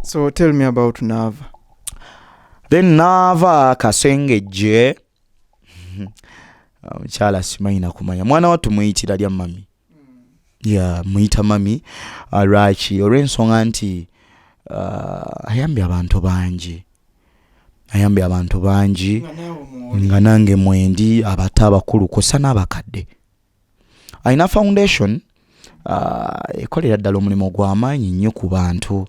So tell me about Nava. Then Nava kasengejje Chala simaina kumanya. Mwana watu muyitira lya mami. Muyita mami Rachi olw'ensonga nti ayambye abantu bangi nga nange mwendi abato abakulu kosa n'abakadde. Alina foundation ekolera ddala omulimu gw'amaanyi nnyo ku bantu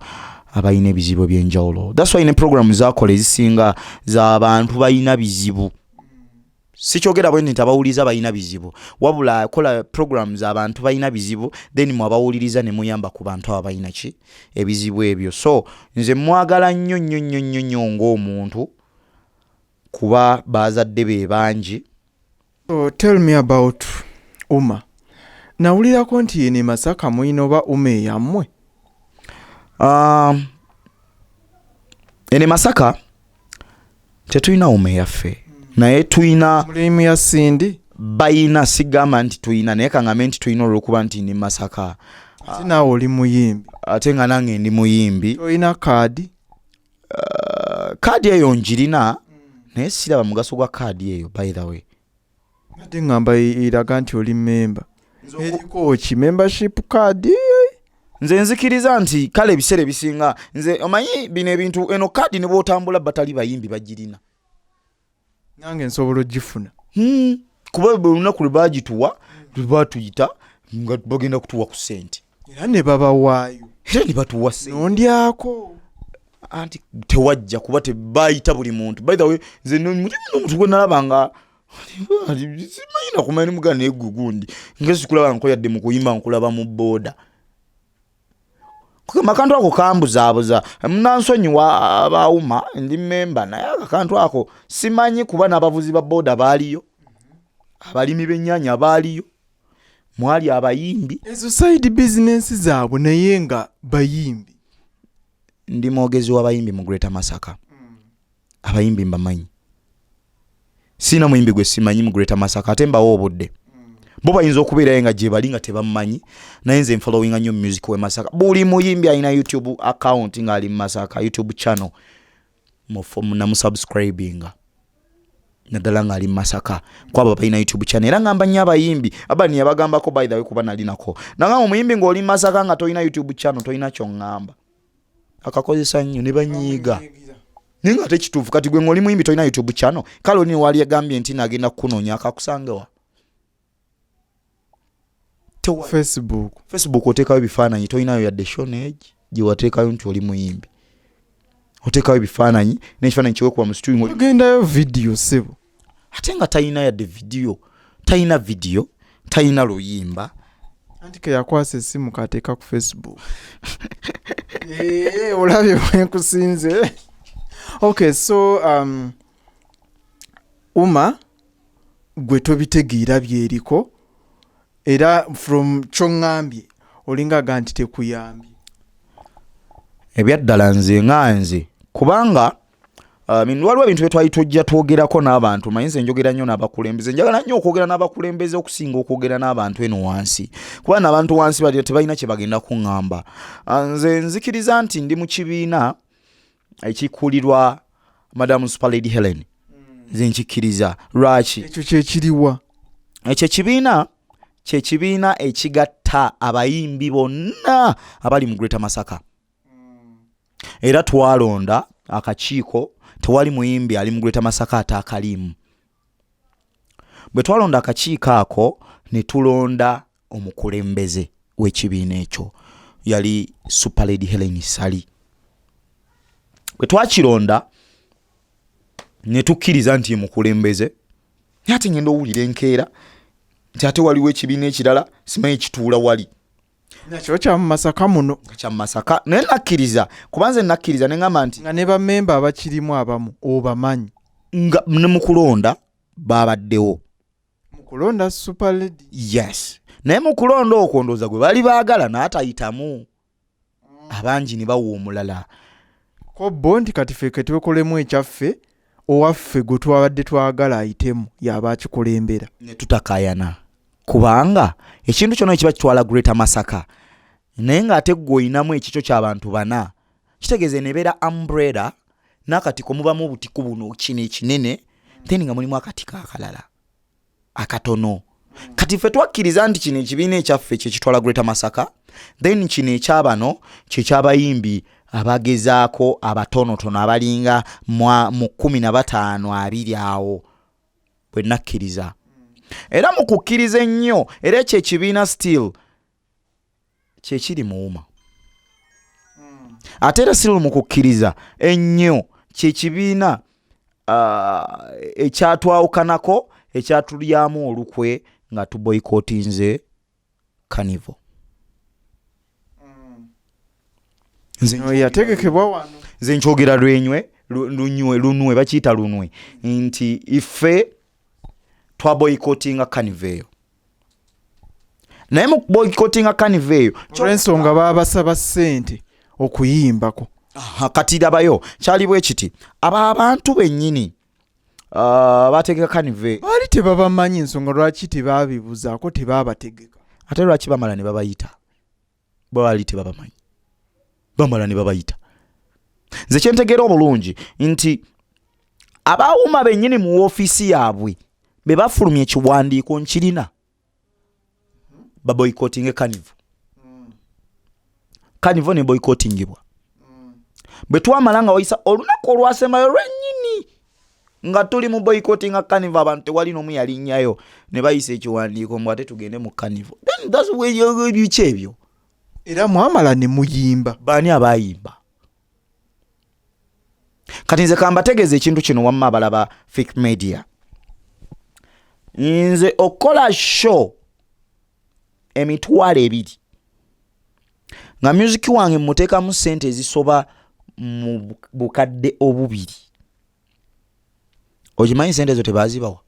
abalina ebizibu ebyenjawulo. That's why ne program zakola ezisinga z'abantu balina bizibu. Sikyogera bwe nti abawuliriza balina bizibu, wabula akola programs abantu balina bizibu then mwabawuliriza ne muyamba ku bantu abalina ki ebizibu ebyo. So nze mwagala nnyo ng'omuntu kuba bazadde be bangi. So tell me about Uma. Nawulirako nti yene Masaka muyina oba Uma yammwe? Ene Masaka tetulina Uma yaffe. Naye tuyina mulimu ya Sindi bayina sigamba nti tuyina naye kangame nti tuyina olw'okuba nti ni Masaka. Ate naawe oli muyimbi. Ate nga nange ndi muyimbi. Toyina kaadi? Kaadi eyo njirina naye siraba mugaso gwa kaadi eyo by the way. Ate ngamba iraga nti oli member. Eriko ki membership card? Nze nzikiriza nti kale ebiseera ebisinga nze omanyi bino ebintu eno kaadi ne bw'otambula batali bayimbi bagirina. Nange nsobola ogifuna. Kuba olunaku lwe baagituwa batuyita nga bagenda kutuwa ku ssente. Era ne babawaayo. Era ne batuwa ssente. Nondyako. Anti tewajja kuba tebayita buli muntu. By the way nze n'omuntu gwe nalaba nga simayina kumanya mugana egugundi ngezi kulaba nko yadde mu kuyimba nkulaba mu boda. Kwa makantu ako kambuzabuza mnansonyi wa abauma ndi member naye akakantu ako simanyi kuba n'abavuzi ba boda baliyo, abalimi b'ennyanya baliyo, mwali abayimbi. Ezo side business zaabwe naye nga bayimbi. Ndi mwogezi w'abayimbi mu Greater Masaka. Abayimbi mbamanyi. Sina muyimbi gwe simanyi mu Greater Masaka ate mbawo obudde. Bo bayinza okubeera nga gye bali nga tebamanyi naye nze following nnyo music we Masaka. Buli muyimbi alina YouTube account nga ali Masaka YouTube channel na musubscribing naddala nga ali Masaka kwaba balina YouTube channel era ngamba nnyo abayimbi abani yabagambako by the way kuba nalinako nanga omuyimbi ng'oli Masaka nga toyina YouTube channel toyina kyongamba akakozesa nnyo ne banyiiga ninga ate kituufu kati gwe ng'oli muyimbi toyina YouTube channel kale oni wali yagambye nti nagenda kukunoonya akakusangewa Facebook otekayo bifaananyi toyinayo yadde shonage gye wateekayo nti oli muyimbi otekayo bifaananyi n'ekifaananyi kiwekuba mu studio ogendayo video sebo ate nga talina yadde video talina luyimba anti ke yakwasa essimu kateeka ku Facebook. Olabye bwenkusinze. Okay, so Uma gwe tobitegeera byeriko era from chongambye olinga ganti tekuyambye. Ebyaddala nze kubanga waliwo ebintu bye twali tujja twogerako n'abantu mayinza njogera nnyo n'abakulembeze njagala nnyo okwogera n'abakulembeze okusinga okwogera n'abantu eno wansi kuba n'abantu wansi bali tebalina kye bagenda kuŋŋamba. Nze nzikiriza nti ndi mu kibiina ekikulirwa Madam Super Lady Helen. Nze nkikkiriza lwaki ekyo kyekiriwa ekyo kibiina ekigatta abayimbi bonna abali mu Greater Masaka. Era twalonda akakiiko tewali muyimbi ali mu Greater Masaka atakalimu. Bwe twalonda akakiiko ako ne tulonda omukulembeze w'ekibiina ekyo yali Super Lady Helen Sali. Bwe twakironda ne tukkiriza nti mukulembeze ate ngenda owulira enkeera nti ate waliwo ekibiina ekirala simanyi kituula wali nakyo kya Masaka muno kya Masaka naye nakkiriza kubanze nakkiriza ne ngamba nti nga ne bamemba abakirimu abamu obamanyi nga ne mukulonda babaddewo mukulonda Super Lady. Yes, naye mukulonda okwo ndooza gwe bali baagala n'atayitamu abangi ne bawa omulala ko bondi kati ffe twekolemu ekyaffe owaffe gwe twabadde twagala ayitemu yaba akikulembera ne tutakayana kubanga ekintu kyonna ekiba kitwala Greater Masaka naye nga ate gwe oyinamu ekikyo ky'abantu bana kitegeeze nebeera umbrella n'akatiko mubamu obutiko buno kino ekinene then nga mulimu akatiko akalala akatono. Kati ffe twakkiriza nti kino ekibiina ekyaffe kyekitwala Greater Masaka, then kino ekyabano kyekyabayimbi abagezaako abatonotono abalinga mu 15 20 awo bwe nakkiriza. Era mu kukkiriza ennyo era ekyo ekibiina still kyekiri muwuma. Ate era still mu kukkiriza ennyo kyekibiina ekyatwawukanako ekyatulyamu olukwe nga tuboycottinze Carnival. yategekebwa wano. Nze nkyogera lunwe bakiyita lunwe nti ife twaboycottinga Carnival. Naye mu boycottinga Carnival olw'ensonga babasaba ssente okuyimbako. Kati labayo kyali bwe kiti abantu bennyini bategeka Carnival baali tebabamanyi ensonga lwaki tebabibuzaako tebabategeka. Ate lwaki bamala ne babayita baali tebabamanyi bamala ne babayita. Nze kyentegeera obulungi nti abaawuma bennyini mu woofiisi yaabwe be bafulumya ekiwandiiko nkirina baboycottinge Carnival. Carnival ne boycottingibwa. Bwe twamala nga wayisa olunaku olwasembayo lwennyini nga tuli mu boycottinga Carnival abantu tewali n'omu yalinnyayo ne bayisa ekiwandiiko mbu ate tugende mu Carnival. Then that's where biki ebyo. Era mwamala ne muyimba. Baani abayimba? Kati nze kambategeeza ekintu kino wamma abalaba fake media. Nze okola show emitwalo 2 nga music wange muteekamu ssente ezisoba mu bukadde 2. Okimanyi ssente ezo tebazibawa?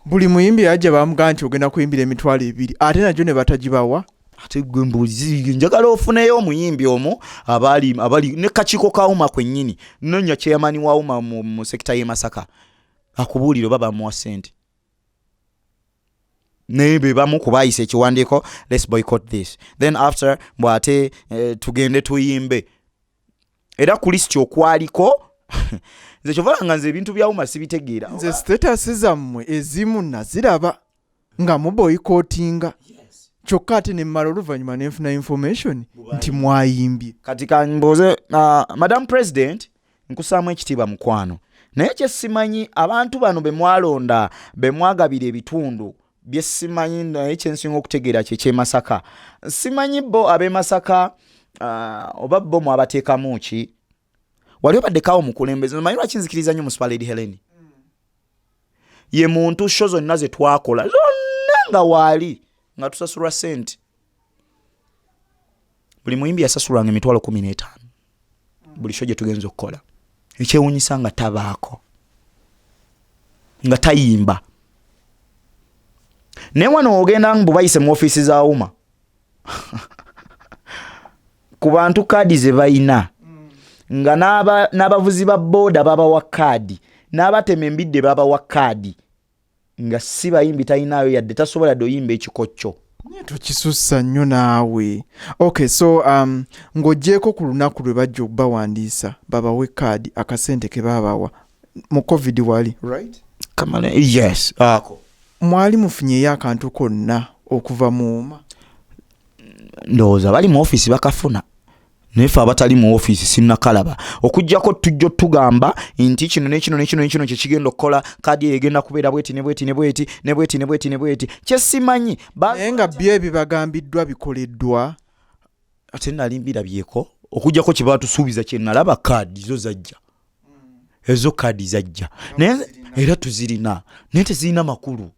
Buli muyimbi yajja bamugamba nti ogenda kuyimbira emitwalo 2 ate najjo ne batagibawa. Ate gwe mbuzi njagala ofuneyo omuyimbi omu abali ne kakiiko kauma kwennyini nnyo chairman wa uma mu sekita y'e Masaka akubuulira baba muwa ssente. Nebe bamu kubayisa ekiwandiiko let's boycott this, then after mbwate tugende tuyimbe. Era ku list okwaliko nze kyovala nga nze ebintu byawuma sibitegeera. Nze status zammwe ezimu naziraba nga mu boycottinga. Kyokka ate ne mmala oluvannyuma ne nfuna information nti mwayimbye. Kati kamboze Madam President nkusaamu ekitiibwa mukwano. Naye kyesimanyi abantu bano be mwalonda be mwagabira ebitundu bye simanyi naye kyensinga okutegeera ky'e Masaka. Simanyi bo ab'e Masaka oba bo mwabateekamu ki? Wali obaddekawo mukulembeze. Manyi lwaki nzikiriza nnyo Musipa Lady Helen? Ye muntu show zonna ze twakola zonna nga waali nga tusasulwa ssente. Buli muyimbi yasasulwanga emitwalo 15 buli show gye tugenza okukola. Ekyewuunyisa nga tabaako nga tayimba. Ne wano ogenda mbu bayise mu ofiisi za uma ku bantu kaadi ze bayina nga n'abavuzi ba booda babawa kaadi n'abatema embidde babawa kaadi nga si bayimbi tayinaayo yadde tasobola doyimba ekikokyo. Tukisussa nnyo naawe. Okay, so ng'oggyeko ku lunaku lwe bajja okubawandiisa babawe kaadi akasente ke babawa mu COVID wali right? Kamala, yes. Ako mwali mufunyeyo akantu konna okuva mu uma? Ndowooza bali mu ofiisi bakafuna. Nefe abatali mu ofiisi sinnakalaba. Okujjako tujjo tugamba nti kino n'ekino kyekigenda okukola kaadi egenda kubeera bweti. Kyesimanyi naye nga byo ebibagambiddwa bikoleddwa. Ate nali mbirabyeko okujjako kye batusuubiza kye nalaba kaadi zo zajja. Ezo kaadi zajja. Naye era tuzirina. Naye tezirina makulu.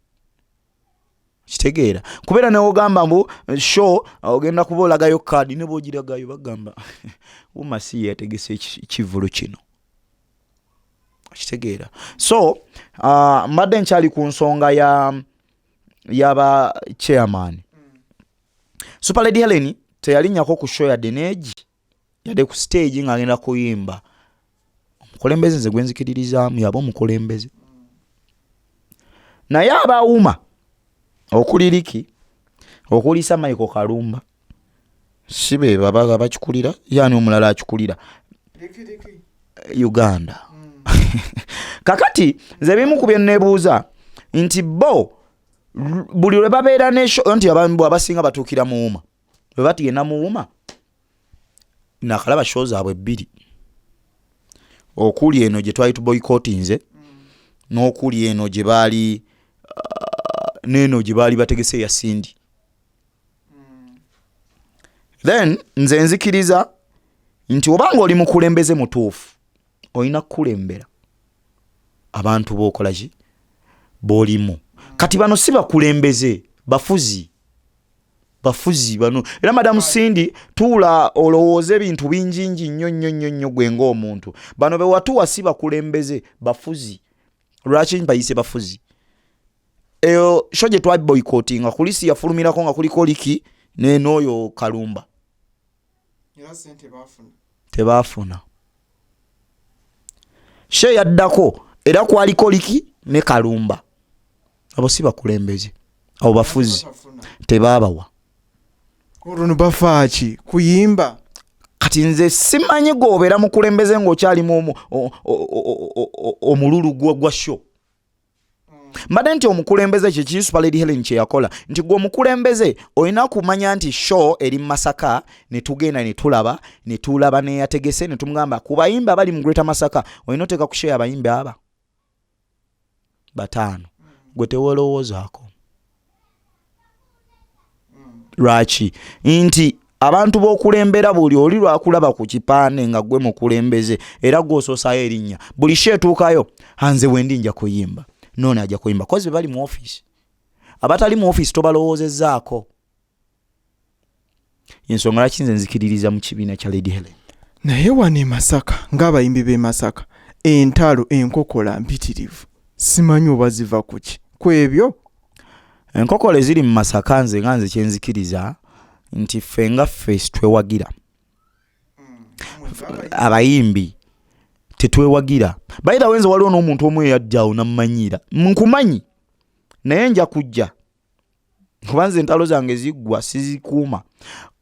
Kitegeera kubeera nawe ogamba mbu show ogenda kuba olagayo kaadi ne bw'ogiragayo bagamba umasi yategese ekivulu kino. Kitegeera so mbadde nkyali ku nsonga yaba chairman. Super Lady Helen teyalinnyako ku show yadde neegi yadde ku stage ng'agenda kuyimba. Omukulembeze nze gwenzikiririzaamu yaba omukulembeze. Naye abaawuma okuliriki okulisa Michael Kalumba sibe baba bakikulira yani omulala akikulira Uganda. Kakati nze bimu ku bye neebuuza nti bo buli lwe babeera n'esho nti abantu abasinga batuukira muwuma bwe batigenda muwuma nakalaba show zaabwe bbiri okuli eno gye twali tuboycottinze n'okuli eno gye baali n'eno gye baali bategese ya Sindi. Then nze nzikiriza nti obanga oli mukulembeze mutuufu olina kukulembera abantu b'okola ki b'olimu. Kati bano si bakulembeze bafuzi bano era Madamu Sindi tuula olowooza ebintu bingi nnyo gwe ng'omuntu. Bano be watuwa si bakulembeze bafuzi. Lwaki mbayise bafuzi? Eyo sho gye twabi boycotting nga kulisi yafulumirako nga kuliko liki n'oyo Kalumba tebaafuna she yaddako era kwaliko liki ne Kalumba. Abo si bakulembeze abo bafuzi tebaabawa. Olwo bafaaki kuyimba. Kati nze simanyi gobeera mukulembeze ng'okyalimu omululu gwa show. Mbadde nti omukulembeze kye Super Lady Helen kye yakola nti gwe omukulembeze olina kumanya nti show eri Masaka ne tugenda ne tulaba ne yategese ne tumugamba ku bayimba bali mu Greater Masaka olina oteka ku show abayimba aba bataano gwe tewolowoozaako. Lwaki nti abantu b'okulembera buli oli lwakulaba ku kipaane nga gwe mukulembeze era gw'osoosayo erinnya buli show etuukayo hanze wendi nja kuyimba none ajja kuyimba kozi bali mu office. Abatali mu office tobalowoozezzaako. Ensonga lwaki nze nzikiririza mu kibiina kya Lady Helen. Naye wano e Masaka ng'abayimbi b'e Masaka entalo enkokola mpitirivu simanyi oba ziva ku ki ku ebyo. Enkokola eziri mu Masaka nze nga nze kyenzikiriza nti ffe nga ffe twewagira abayimbi tetwewagira. Bayira wenze waliwo n'omuntu omu eyajjawo namumanyira nkumanyi naye nja kujja kubanze entalo zange ziggwa sizikuuma.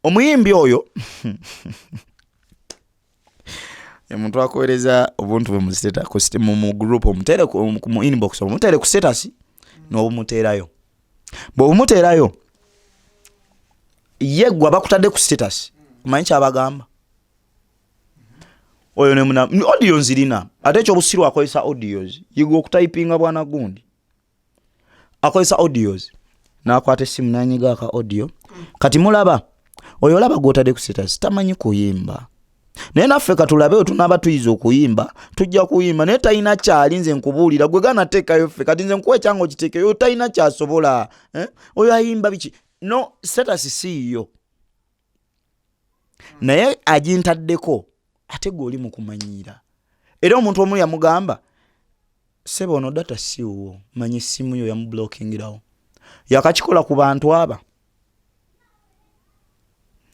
Omuyimbi oyo omuntu akoereza obuntu bwe mu group omutere mu inbox omutere ku status n'obumuteerayo bw'obumuteerayo yeggwa bakutadde ku status kumanyi kyabagamba oyo ne muna audio nzirina ate ekyobusiru akozesa audios yiga okutypinga bwana gundi akozesa audios n'akwata essimu n'anyiga aka audio. Kati mulaba oyo olaba gw'otadde ku status tamanyi kuyimba naye naffe katulabe tunaba tuyiza okuyimba tujja kuyimba naye talina kyali nze nkubuulira gwe gana teekayo ffe kati nze nkuwa ekyango kiteekeyo talina kyasobola oyo ayimba biki no status siiyo naye agintaddeko ate gw'oli mu kumanyiira era omuntu omu yamugamba sebe ono data siwo manyi essimu yo yamublokingirawo yakakikola ku bantu aba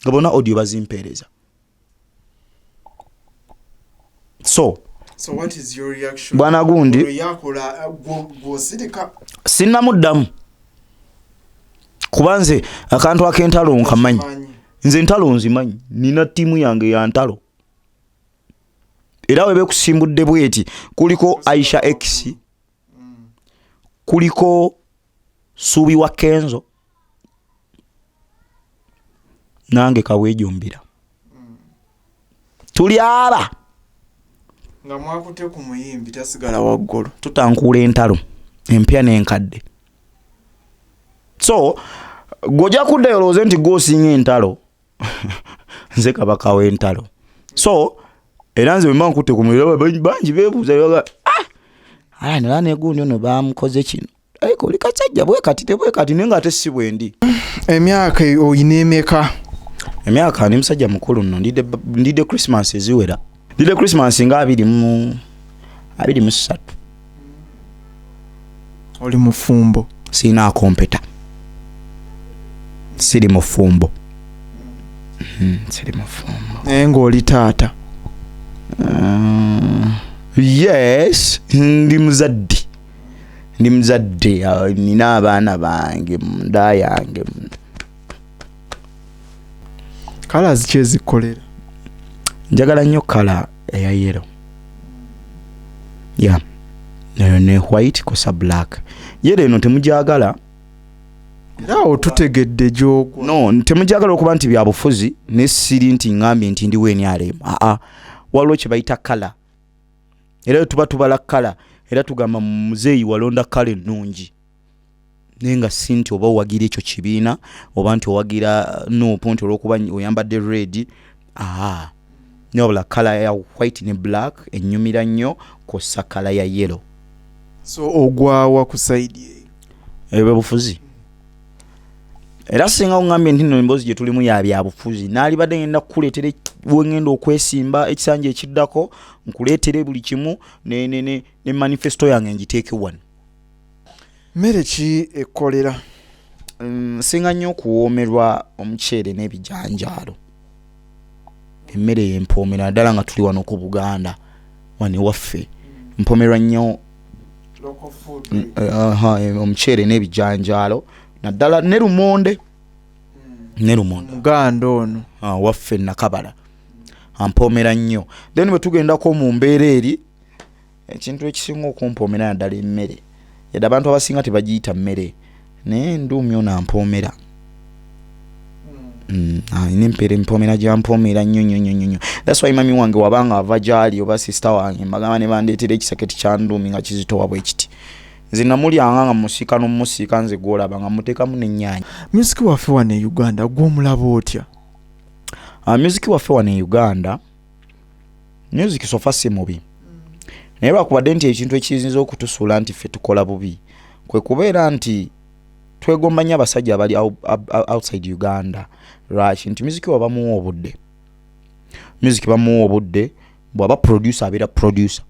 nga bona audio bazimpeereza. So what is your reaction? Bwana gundi sinnamuddamu kubanze akantu ak'entalo nkamanyi nze entalo nzimanyi nina ttiimu yange ya ntalo era webe kusimbudde bweti kuliko Aisha X kuliko Subi wa Kenzo nange kaweejombira tuli aba nga mwakute ku muyimbi tasigala waggulu tutankula entalo empya n'enkadde. So gojja kuddayo olowooze nti gwosinga entalo nze kabaka w'entalo. So era nze bwe nkutte ku muliro bangi beebuuza yoga nera negundi ono bamukoze kino ariko oli kasajja bwe kati tebwe kati naye nga ate si bwendi. Emyaka oyina emeka? Emyaka ndi musajja mukulu nno ndidde Christmas eziwera ndidde Christmas nga 23. Oli mufumbo? Sina kompeta siri mufumbo siri mufumbo naye ng'oli taata? Yes ndi muzadde nina abaana bange munda yange Kala zikolera. Njagala nnyo kala eya yellow. Yeah. Ne white kosa black. Yellow eno temujagala. Era otutegedde gy'ogwa. No, temujagala okuba nti bya bufuzi ne siri nti ngambye nti ndi weni alemu. Waliwo kye bayita kala. Era tuba tubala kala. Era tugamba muzeeyi walonda kala ennungi. Nenga sinti oba owagira ekyo kibiina oba nti owagira no point olw'okuba oyambadde red. Nyobola kala ya white ne black ennyumira nnyo kosa kala ya yellow. So ogwawa ku side eyo bufuzi. Era singa ongambye nti nno emboozi gye tulimu ya bya bufuzi naali badde ngenda kukuleetera wengenda okwesimba ekisanja ekiddako nkuleetere buli kimu ne manifesto yange ngiteeke wano. Mmere ki ekolera? Singa nnyo okuwoomerwa omuceere n'ebijanjaalo. Emmere y'empoomera ddala nga tuli wano ku Buganda wano waffe. Mpomerwa nnyo omuceere n'ebijanjaalo naddala ne lumonde. Muganda ono waffe Nakabala ampomera nnyo. Then bwe tugendako mu mbeera eri ekintu ekisinga okumpomera naddala emmere. Yadde abantu abasinga tebagiyita mmere naye nduumyo nampomera. Nempere mpomera gyampomera nnyo. That's why mami wange wabanga ava gyali oba sister wange mbagamba ne bandeetera ekiseketi kya nduumi nga kizitowa bwe kiti. Nze namulyanga nga musiika n'omusiika nze gwolaba nga muteekamu n'ennyaanya. Music waffe wano e Uganda gw'omulaba otya? Music waffe wano e Uganda music sofa si mubi. Naye lwakubadde nti ekintu ekizinza okutusuula nti ffe tukola bubi kwe kubeera nti twegomba nnyo abasajja abali outside Uganda. Right, nti music wabamuwa obudde. Music bamuwa obudde bw'aba producer abeera producer.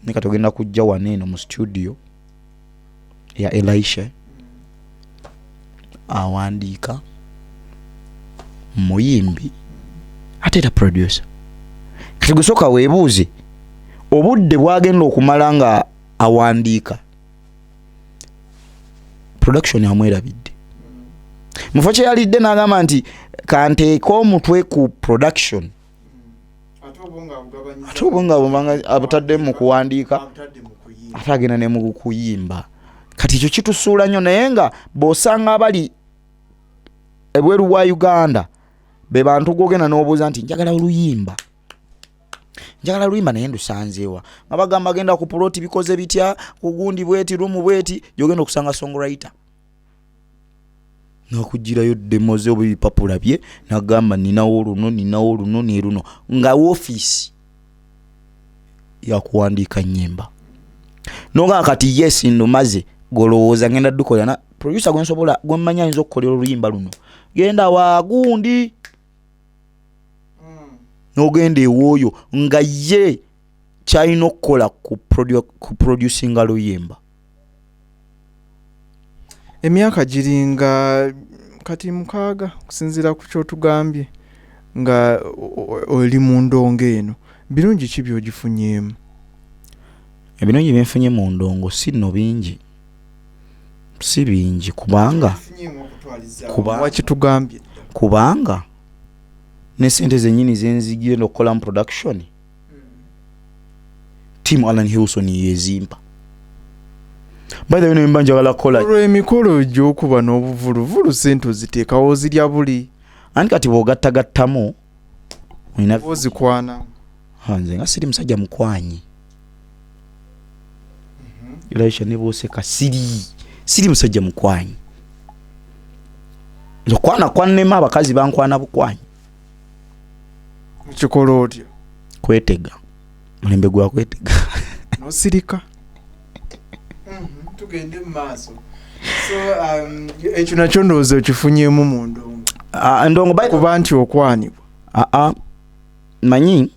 Nika tugenda kujja wano eno mu studio ya Elisha awandiika muyimbi ate era producer. Kati gusooka weebuuze obudde bwagenda okumala nga awandiika production amwerabidde. Mufo kye yalidde n'agamba nti kanteeka omutwe ku production ate obonga abutadde mu kuwandiika ate agenda ne mu kuyimba. Kati ekyo kitusuula nnyo naye nga bw'osanga abali ebweru wa Uganda be bantu gogenda n'obuuza nti njagala oluyimba naye ndusanzeewa nga bagamba agenda ku ploti bikoze bitya kugundi bweti rumu bweti gyogenda okusanga songwriter n'okugirayo demoze oba ebipapula bye n'agamba ninawo luno ne luno nga woofiisi yakuwandiika nnyimba noga kati yes ndumaze golowooza ngenda ddukola na producer gwensobola gwemmanya ayinza okukolera oluyimba luno genda waagundi n'ogenda ewooyo nga ye kyalina okukola ku producinga luyimba. Emyaka giringa kati 6 kusinziira ku kyotugambye nga oli mu ndongo eno. Birungi ki by'ogifunyeemu? Ebirungi byenfunye mu ndongo si nno bingi. Si bingi kubanga wakitugambye kubanga ne sente zennyini zenzigire n'okukola mu production. Team Alan HILSON yezimpa. By the way, nemba njagala kola emikolo gy'okuba n'obuvuluvulu sente oziteekawo zirya buli anti kati bw'ogattagattamu olina ozikwana. Nze nga siri musajja mukwanyi. Elisha ne bw'oseka siri musajja mukwanyi. Okwana kwannema abakazi bankwana bukwanyi. Kikola otya? Kwetega. Mulembe gwa kwetega. Nosirika. Tugende mu maaso. So ekyo nakyo ndowooza okifunyeemu mu ndongo. Ndongo kuba nti okwanibwa. Manyi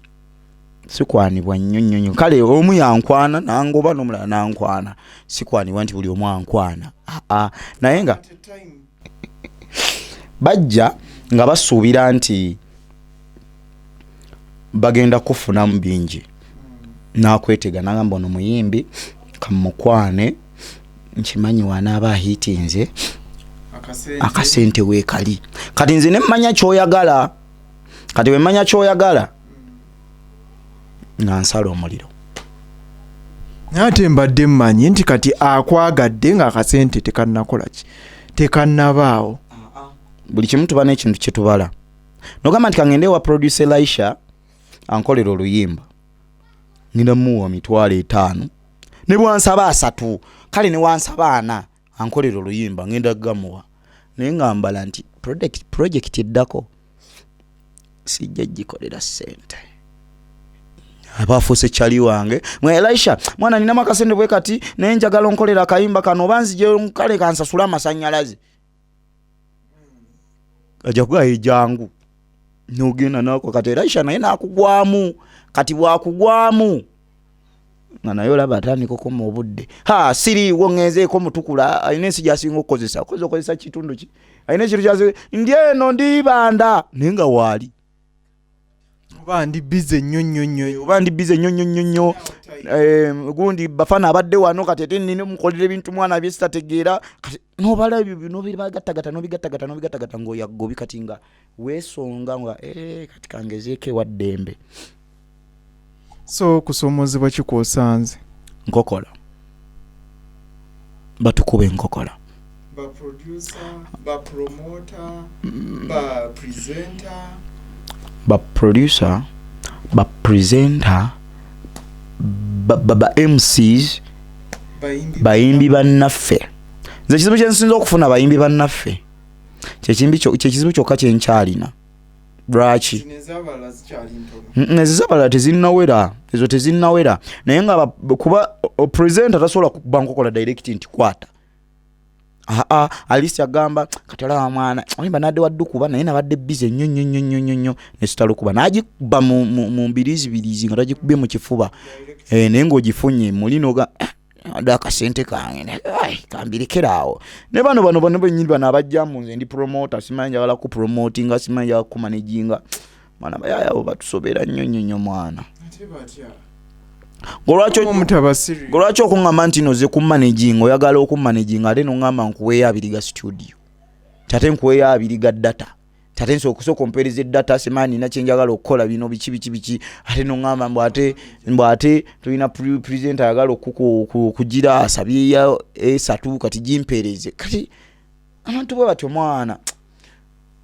sikwanibwa nnyo. Kale omu yankwana nangoba n'omulala nankwana. Sikwanibwa nti buli omu ankwana. Naye nga bajja nga basuubira nti bagenda kufunamu bingi. Nakwetega nagamba ono muyimbi kamukwane nkimanyi wanaaba ahitinze akasente weekali kati nze ne mmanya ky'oyagala kati we mmanya ky'oyagala nga nsala omuliro ate mbadde mmanyi nti kati akwagadde nga akasente tekannakola ki tekannabaawo buli kimu tuba n'ekintu kye tubala nogamba nti kangende wa producer Elisha ankolera oluyimba ngenda muwa $5,000 ne bwansaba 3 kale ne wansaba 4 ankolera oluyimba ngenda gamuwa naye ngambala nti project eddako sijja gikolera sente abafuuse kyali wange mwe Elisha mwana nina makasente bwe kati naye njagala onkolera akayimba kano banzije kale kansasula amasanyalaze aja kugaye jangu nogenda nako kati Elisha naye nakugwamu kati bwakugwamu nga naye olaba atandika okoma obudde siri wongezeeko mutukula ayina ensi gyasinga okukozesa kitundu ki ayina ekintu kyase ndi eno ndibanda naye nga waali oba ndi bize nnyo gundi bafana abadde wano kati ate nina mukolera ebintu mwana bye sitategeera kati nobala ebyo nobigattagata ng'oyagobi kati nga weesonga nga kati kangezeeko waddembe so kusoomozebwa kikwosanze nkokola batukuba enkokola ba producer ba promoter ba presenter ba MCs bayimbi bannaffe nze kizibu kye nsinza okufuna bayimbi bannaffe kyekizibu kyokka kyenkyalina lwaki nezizabala tezinnawera ezo tezinnawera naye nga kuba presenter tasobola kuba nkokola direct nti kwata alisi agamba kati olaba mwana oyimba nadde waddukuba naye nabadde bize nnyo nesitala okuba nagikuba mu mbirizi nga tagikubye mu kifuba naye ng'ogifunye mulinoga ada akasente kange kambirekeraawo ne bano benyini bano abajjamu nze ndi promoter simanyi njagala ku promotinga simanyi njagala ku managinga mwana bayayabo batusobera nnyo mwana golwaki okuŋŋamba nti noze ku managing oyagala okumanaging ate noŋŋamba nkuweeyo 2 ga studio tate nkuweeyo 2 ga data tate nsooka ompereza data simanyi nina kyenjagala okukola bino biki ate noŋŋamba mbw ate tulina presenter ayagala okugira asabyeya 3 kati gimpereze kati abantu bwe batyo mwana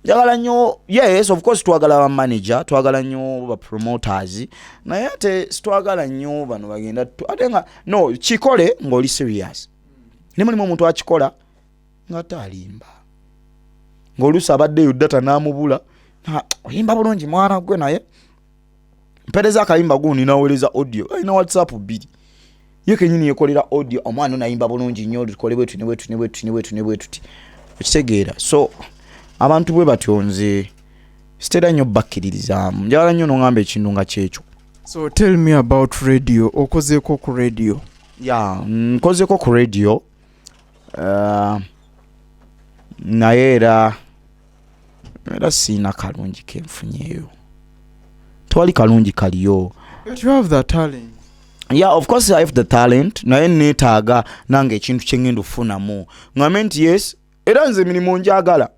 njagala nnyo yes of course twagala ba manager twagala nnyo ba promoters naye ate sitwagala nnyo bano bagenda ate nga no kikole ng'oli serious ne mulimu omuntu akikola nga talimba ng'oluusi abaddeyo data n'amubula oyimba bulungi mwana gwe naye mpereza akayimba guuni naweereza audio ayina WhatsApp 2 ye kenyini yekolera audio omwana onayimba bulungi nnyo tukole bwetuti okitegeera so abantu bwe batyonze sitera nnyo bakkiririzaamu njagala nnyo noŋŋamba ekintu nga kyekyo so tell me about radio okozeeko ku radio nkozeeko ku radio naye era siina kalungi kenfunyeeyo tewali kalungi kaliyo but you have the talent of course I have the talent naye neetaaga nange ekintu kye ngenda okufunamu ŋŋambe nti yes era nze mirimu njagala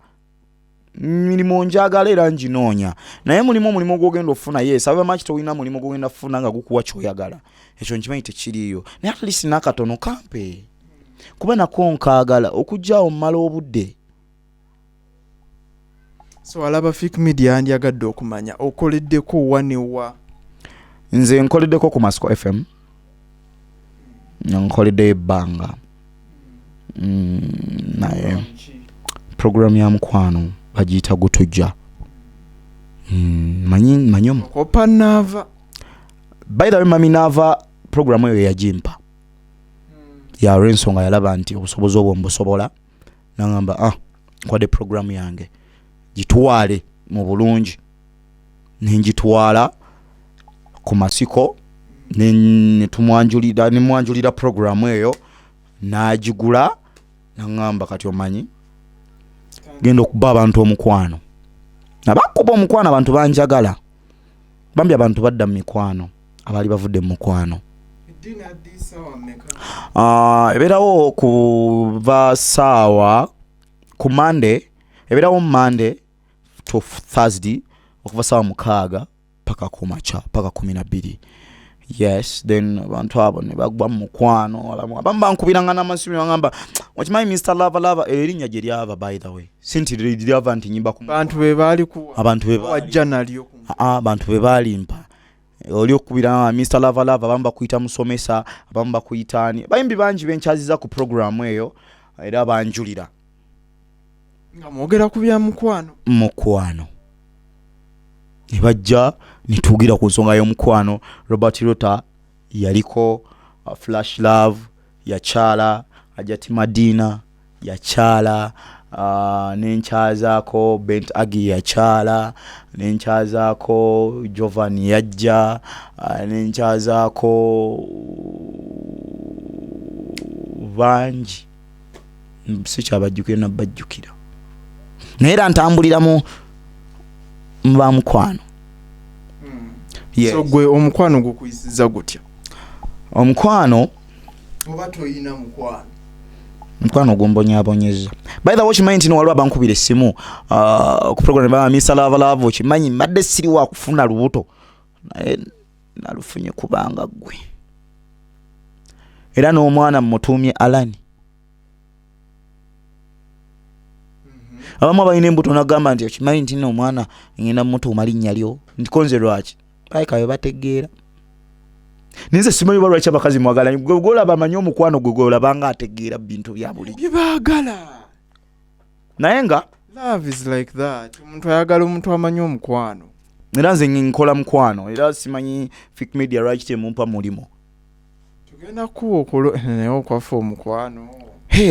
era nginoonya naye mulimu gwogenda ofuna yes abamaki towina mulimu gwogenda kufuna nga gukuwa kyoyagala ekyo nkimanyi tekiriyo naye at least nakatono kampe kuba nako nkaagala okujjaawo mmala obudde so alaba Fik Media andyagadde okumanya okoleddeko wanewa nze nkoleddeko ku Masaka FM nkoledde ebbanga naye program ya mukwano bagiyita gutujja manyi okopa nava by the way mami nava program eyo yagimpa ya rensonga yalaba nti obusobozi obwo mbusobola nangamba nkwade program yange gitwale mu bulungi nenjitwala ku masiko nemwanjulira program eyo najigula nangamba kati omanyi genda okuba abantu omukwano nabakuba omukwano abantu banjagala bambi abantu badda mu mikwano abali bavudde mu mukwano ebeerawo kuva saawa ku Monday eberawo Monday to Thursday okuva sawa 6 paka kumacha paka 12. Yes, then abantu abo ne bagwa mu mukwano abamu bankubiranga n'amasimu ngamba wakimanyi Mr. Lava erinnya gye lyava by the way sinti lyava nti nyimba ku abantu be bali ku abantu be wajja nalyo abantu be balimpa oli okubiranga Mr. Lava abamu bakuyita musomesa abamu bakuyitani bayimbi bangi benchaziza ku program eyo era banjulira nga mwogera ku bya mukwano nebajja nitugira ku nsonga y'omukwano. Robert Rota yaliko Flash Love yakyala, Ajati Madina yakyala, nenchazaako Bent Agi yakyala, nenchazaako Jovan yajja, nenchazaako bangi sikyabajjukira nabajjukira naye era ntambulira mu mukwano. Yes. So gwe omukwano gukuyisiza gutya? Omukwano oba toyina mukwano gombonyabonyeza. By the way, kimanyi nti waliwo bankubira essimu ku program ba Mr. Lava kimanyi madde siri wa kufuna lubuto naye nalufunye kubanga gwe era n'omwana mutumye Alani. Abamu balina embuto nagamba nti kimanyi nti n'omwana ngenda mutuuma linnya lyo ndikonze lwaki kayo bategeera. Ninze simanyi balwaki abakazi mwagala gogola bamanyi omukwano gogola banga ategeera bintu bya buli byebagala naye nga love is like that. Omuntu ayagala omuntu amanyi omukwano. Era nze nkola mukwano era simanyi Fik Media right temumpa mulimo tugenda kuwo naye okwafa omukwano.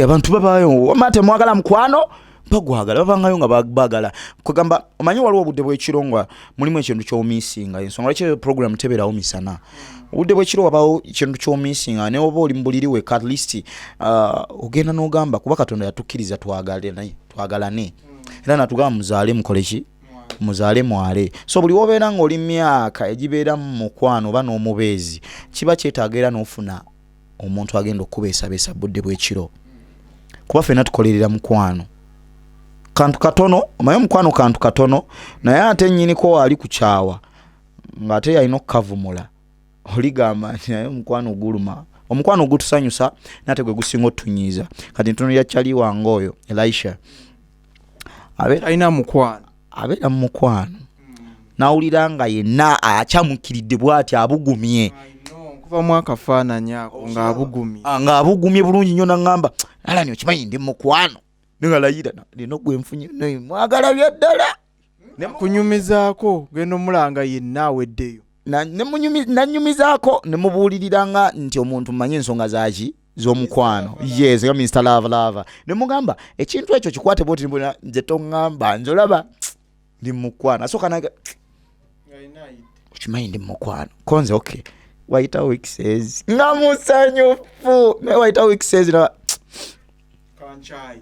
Abantu babayo amate mwagala mukwano bagwagala bavangayo nga bagala kugamba omanyi waliwo obudde bw'ekirongwa mulimu ekintu ky'omisinga ensonga lwaki program teberawo misana obudde bw'ekiro wabawo ekintu ky'omisinga ne oba oli mbuliriwe at least ogenda n'ogamba kuba Katonda yatukkiriza twagalane era natugamba muzaale mukoleki muzaale mwale. So buli wobeera ng'oli myaka egibeera mu mukwano oba n'omubeezi kiba kyetaagira n'ofuna omuntu agenda okubeesabeesa budde bw'ekiro kuba ffenna tukolerera mukwano kantu katono omayo mukwano kantu katono naye ate nnyiniko ali kukyawa ng'ate yalina okukavumula oligamba nti naye omukwano oguluma omukwano ogutusanyusa nate gwe gusinga otunyiiza kati ntono yakyali wange oyo Elisha abeera mu mukwano nawulira nga yenna akyamukiridde bw'ati abugumye kuva mu akafaananyi ako ng'abugumye bulungi nnyo naŋŋamba alani okimanyi ndi mukwano ningalayira lino gwe nfunye mwagala byaddala kunyumizaako genda omulanga yenna aweddeyo nanyumizaako ne mubuuliriranga nti omuntu mmanyi ensonga zaki z'omukwano. Yes, nga Mr. Lava ne mugamba ekintu ekyo kikwate bwoti mbona nze toŋŋamba nze olaba ndi mukwano asooka naga okimanyi ndi mukwano konze okay wayita week says nga musanyufu ne wayita week says na kanchai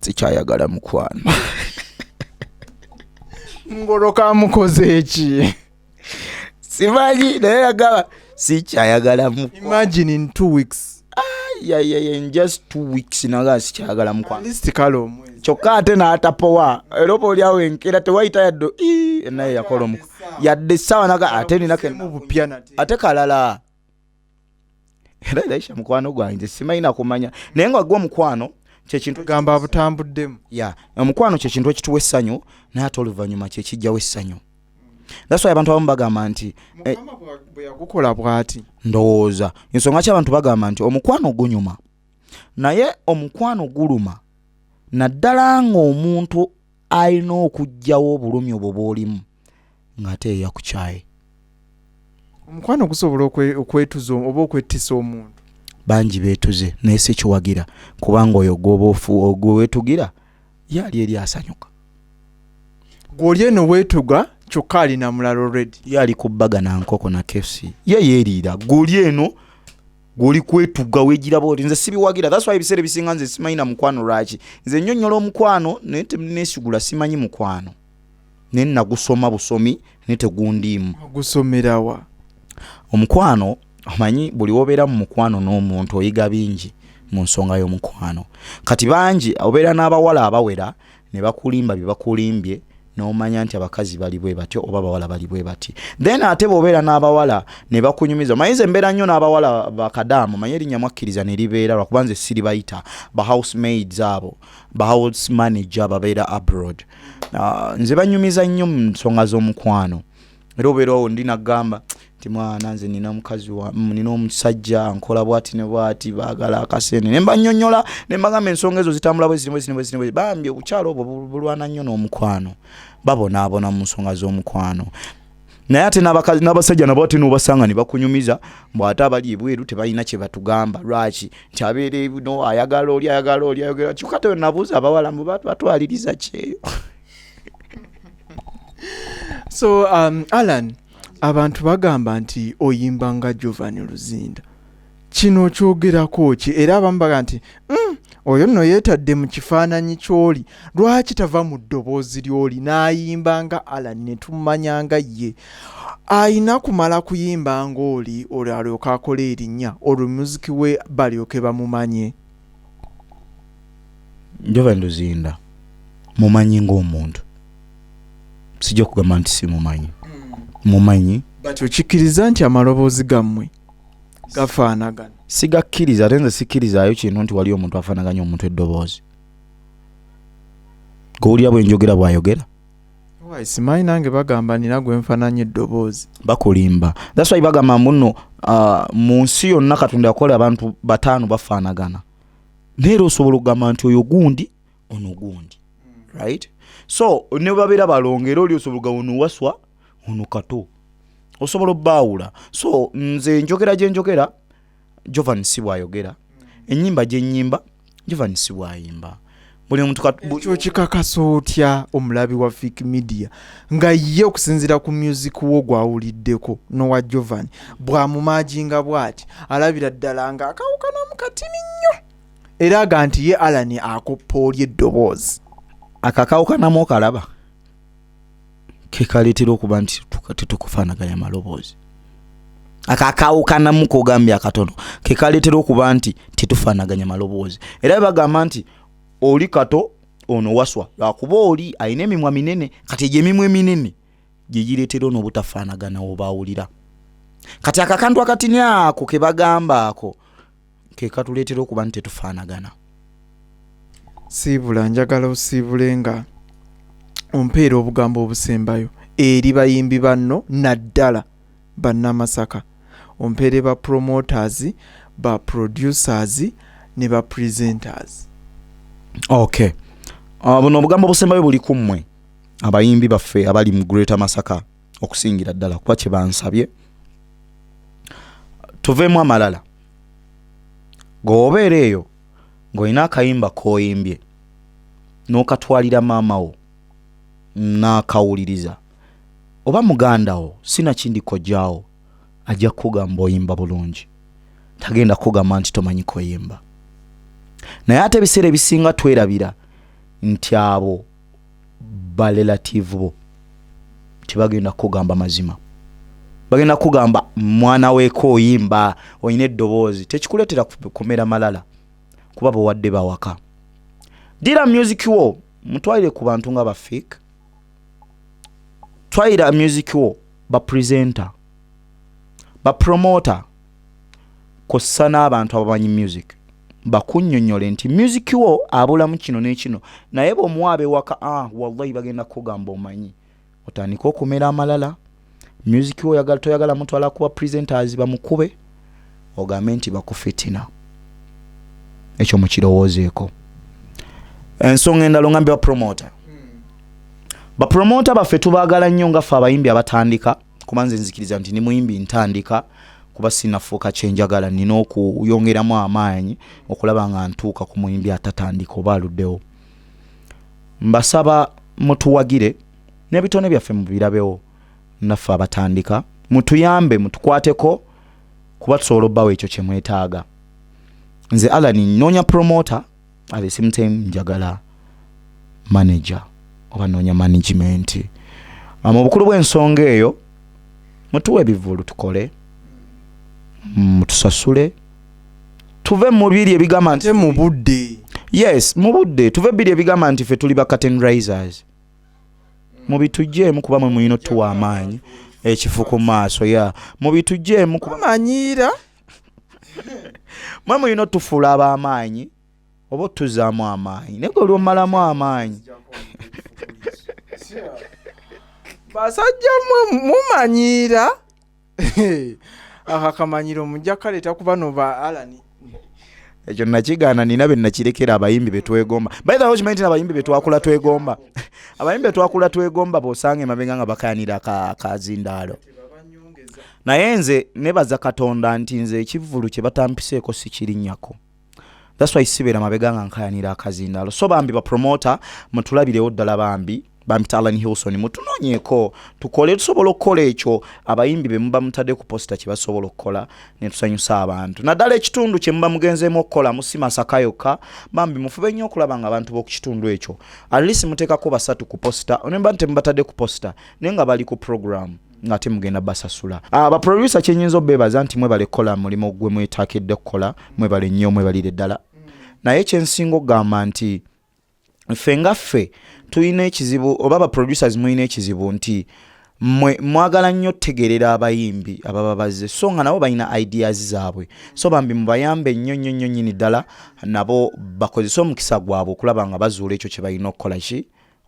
sikyayagala mukwano ngoloka mukoze eki simanyi naye yagamba sikyayagala mukwano. Imagine in 2 weeks in just 2 weeks naga sikyayagala mukwano list kalo omwezi kyokka ate n'atapowa era oba oli awo enkera tewayita yaddo naye yakola omuko yadde essaawa naga ate ninake ate kalala era Elisha mukwano gwange simanyi kumanya naye nga gwe omukwano kyekintu gamba abutambuddemu omukwano kyekintu ekituwa essanyu naye ate oluvannyuma kyekijjawo essanyu. That's why abantu abamu bagamba nti bwe yagukola bw'ati ndowooza ensonga ki abantu bagamba nti omukwano gunyuma naye omukwano guluma naddala ng'omuntu alina okuggyawo obulumi obwo bw'olimu ng'ate eyakukyaye. Omukwano gusobola okwetuza oba okwettisa omuntu bangi beetuze naye si kiwagira kubanga oyo gwe weetugira yali eri asanyuka gw'oli eno weetuga kyokka alina mulala already yali kubbaga na nkoko na KFC ye yeeriira gw'oli eno gw'oli kwetuga weegiraba oti nze sibiwagira. That's why ebiseera ebisinga nze simanyi na mukwano lwaki nze nnyonnyola omukwano naye nesigula simanyi mukwano naye nagusoma busomi naye tegundiimu. gusomerawa omukwano omanyi buli wobeera mu mukwano n'omuntu oyiga bingi mu nsonga y'omukwano. Kati bangi obeera n'abawala abawera ne bakulimba bye bakulimbye n'omanya nti abakazi bali bwe batyo oba abawala bali bwe bati. Then ate bw'obeera n'abawala ne bakunyumiza. Mayize mbeera nnyo n'abawala bakadaamu manye erinnya mwakkiriza ne libeera lwakuba nze siribayita ba housemaids abo ba house manager babeera abroad. Nze banyumiza nnyo mu nsonga z'omukwano. Era obeerawo ndi nagamba nti mwana nze nina omukazi nina omusajja nkola bwati ne bwati baagala akasene ne mbanyonnyola ne mbagamba ensonga ezo zitambula bwe bambi obukyalo obwo bulwana nnyo n'omukwano babonaabona mu nsonga z'omukwano. Naye ate n'abasajja nabo ate n'obasanga ne bakunyumiza bw'ate abali ebweru tebalina kye batugamba lwaki nti abeera ebuno ayagala oli ayagala kyokka te nabuuza abawala batwaliriza kyeyo. So Alan, abantu bagamba nti oyimba nga Jovan Luzinda. Kino kyogerako ki? Era abamu baga nti oyo nno yeetadde mu kifaananyi ky'oli, lwaki tava mu ddoboozi ly'oli n'ayimba nga Alan ne tumanya nga ye? Ayina kumala kuyimba ng'oli alyoka akola erinnya olwo muziki we balyoke bamumanye. Jovan Luzinda mumanyi ng'omuntu, sijja kugamba nti simumanyi. Mumanyi bati okikkiriza nti amaloboozi gammwe gafaanagana? Sigakkiriza ate nze sikkirizaayo kintu nti wali omuntu afaanaganya omuntu eddoboozi. Gowulira bwe njogera bw'ayogera? Simanyi nange bagamba nina gwe nfaananya eddoboozi. Bakulimba. That's why bagamba muno mu nsi yonna Katonda yakola abantu 5 bafaanagana. Neera osobola okugamba nti oyo gundi ono gundi. Right? So ne babeera balongera oli osobola okugamba ono waswa ono kato. Osobola obbaawula. So nze njogera gye njogera Jovan si bw'ayogera. Ennyimba gye nnyimba Jovan si bw'ayimba. Buli muntu ekyo kikakasa otya omulabi wa Fik Media nga ye okusinziira ku music wo gwawuliddeko n'owa Jovan bw'amumaaginga bw'ati alabira ddala nga akawukana mu katini nnyo era aga nti ye Alan akoppa oli eddoboozi. Akakawukanamu okalaba kekaleetera okuba nti tetukufaanaganya maloboozi. Akakawukanamu kogambye akatono kekaleetera okuba nti tetufaanaganya maloboozi. Era bagamba nti oli kato ono waswa lwakuba oli alina emimwa minene kati egyo emimwa eminene gye gireetera n'obutafaanagana obaawulira. Kati akakantu akatini ako ke bagamba ako ke katuleetera okuba nti tetufaanagana. Siibula njagala osiibulenga ompeera obugambo obusembayo eri bayimbi banno naddala bannamasaka. Ompeere ba promoters, ba producers ne ba presenters. Okay. Buno obugambo obusembayo buli ku mmwe abayimbi baffe abali mu Greater Masaka okusingira ddala kuba kye bansabye. Tuveemu amalala. Ng'obeera eyo ng'olina akayimba k'oyimbye n'okatwalira maama wo n'akawuliriza oba muganda wo sina kindi kojjaawo ajja kugamba oyimba bulungi. Tagenda kugamba nti tomanyi koyimba. Naye ate ebiseera ebisinga twerabira nti abo balelative bo tibagenda kugamba mazima. Bagenda kugamba mwana weeko oyimba oyina eddoboozi tekikuleetera kumera malala kuba bawadde bawaka. Dira music wo mutwalire ku bantu nga ba Fik. Twalira music wo ba presenter ba promoter kossa n'abantu abamanyi music bakunnyonnyole nti music wo abulamu kino n'ekino naye bw'omuwaabe waka wallahi bagenda kugamba omanyi otandika okumera amalala. Music wo toyagala mutwala kuba presenters bamukube ogambe nti bakufitina. Ekyo mukirowoozeeko. Ensonga endala ngambe ba promoter. Ba promoter baffe tubaagala nnyo nga ffe abayimbi abatandika kuba nze nzikiriza nti ni muyimbi ntandika kuba sinafuuka kyenjagala nina okuyongeramu amaanyi okulaba nga ntuuka ku muyimbi atatandika oba aluddewo. Mbasaba mutuwagire n'ebitone byaffe mubirabewo naffe abatandika mutuyambe mutukwateko kuba tusobola obbawo ekyo kye mwetaaga. Nze Alan noonya promoter at the same time njagala manager oba noonya management. Mu bukulu bw'ensonga eyo mutuwe ebivulu tukole mutusasule tuve mu biri ebigamba nti mu budde. Yes, mu budde tuve biri ebigamba nti ffe tuli ba curtain raisers. Mu bitujjeemu kuba mwe muyina otuwa amaanyi ekifu ku maaso ya mu bitujjeemu kuba manyiira mwe muyina otufuula ab'amaanyi oba otuzaamu amaanyi naye olwomalamu amaanyi basajja mumanyiira akakamanyiro mujja kaleeta kuba nova Alani ekyo nakigaana nina be nakirekera abayimbi betwegomba by the way okimanyi abayimbi betwakula twegomba abayimbi betwakula twegomba bosanga emabega nga bakayanira akazindaalo naye nze nebaza Katonda nti nze ekivvulu kye batampiseeko sikirinnyako. That's why sibeera mabega nga nkayanira akazindaalo. So bambi ba promoter mutulabirewo ddala bambi Alan Hilson mutunoonyeeko tukole tusobola okukola ekyo abayimbi be muba mutadde ku posta kye basobola okukola ne tusanyusa abantu. Naddala ekitundu kye muba mugenzeemu okukola musi Masaka yokka bambi mufube nnyo okulaba nga abantu b'oku kitundu ekyo at least muteekako basatu ku posta onemba nti mubatadde ku posta naye nga bali ku program ngate mugenda basasula. Ba producer kyenyinza obeebaza nti mwebale kukola mulimu gwe mwetaakidde kukola mwebale nnyo mwebalire ddala. Naye kyensinga okugamba nti ffe nga ffe tulina ekizibu oba ba producers mulina ekizibu nti mwagala nnyo tegerera abayimbi ababa bazze so nga nabo balina ideas zaabwe so bambi mubayambe nnyo nnyini ddala nabo bakozesa omukisa gwabwe okulaba nga bazuula ekyo kye balina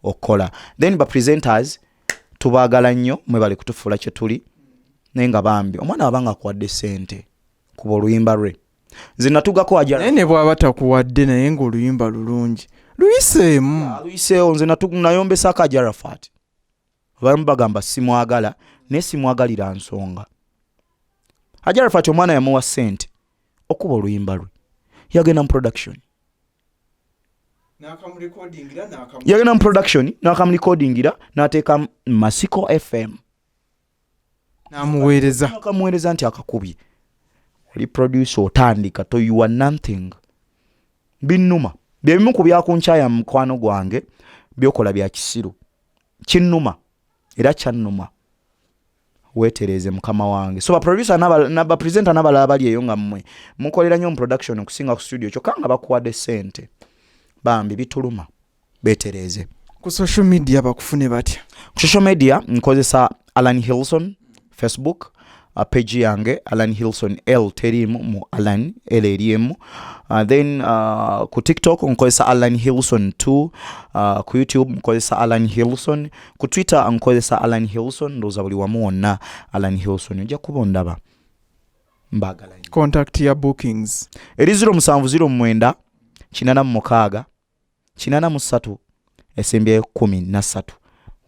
okukola then ba presenters tubaagala nnyo mwebale kutufuula kye tuli naye nga bambi omwana wabanga akuwadde ssente kuba oluyimba lwe nze natugako naye ne bw'aba takuwadde naye ng'oluyimba lulungi luyiseewo nze nayombesako Ajarafat abamu bagamba simwagala naye simwagalira nsonga. Ajarafat omwana yamuwa ssente okuba oluyimba lwe yagenda mu production n'akamurecordingira n'ateeka Masiko FM n'amuweereza nti akakubye oli producer otandika to you are nothing binnuma byebimu ku byakunkyaya mu mukwano gwange byokola bya kisiru kinnuma era kyannuma weetereze mukama wange so ba producer ba presenter n'abalala bali eyo nga mmwe mukolera nnyo mu production okusinga ku studio kyokka nga bakuwadde ssente bambi bituluma beetereze. Ku social media bakufune batya? Ku social media nkozesa Alan Hilson Facebook page yange Alan Hilson L terimu mu Alan L erimu then ku TikTok nkozesa Alan Hilson 2 ku YouTube nkozesa Alan Hilson ku Twitter nkozesa Alan Hilson ndoza buli wamu wonna Alan Hilson ojja kuba ndaba mbagala contact ya bookings eri 0709 86 83 esembye 13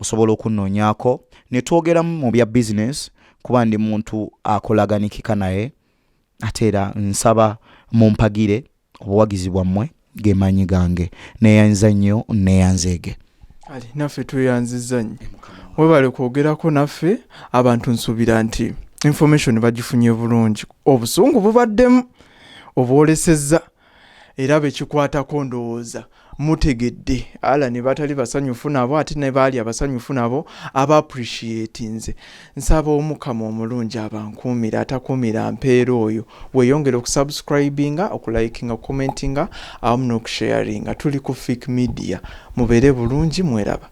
osobola okunnoonyaako ne twogeramu mu bya business kuba ndi muntu akolaganikika naye ate era nsaba mumpagire obuwagizi bwammwe gemanyi gange neyanza nnyo neyanzeege ali naffe tweyanziza nnyo webale kwogerako naffe abantu nsuubira nti information bagifunye bulungi obusungu bubaddemu obwolesezza era bekikwatako ndowooza mutegedde ala ne batali basanyufu nabo ate ne baali abasanyufu nabo aba appreciate nze nsaba omukama omulungi abankuumira atakuumira mpeera oyo weeyongera okusubscribinga okulikinga okucommentinga awamu n'okusharinga tuli ku Fik Media mubeere bulungi mweraba.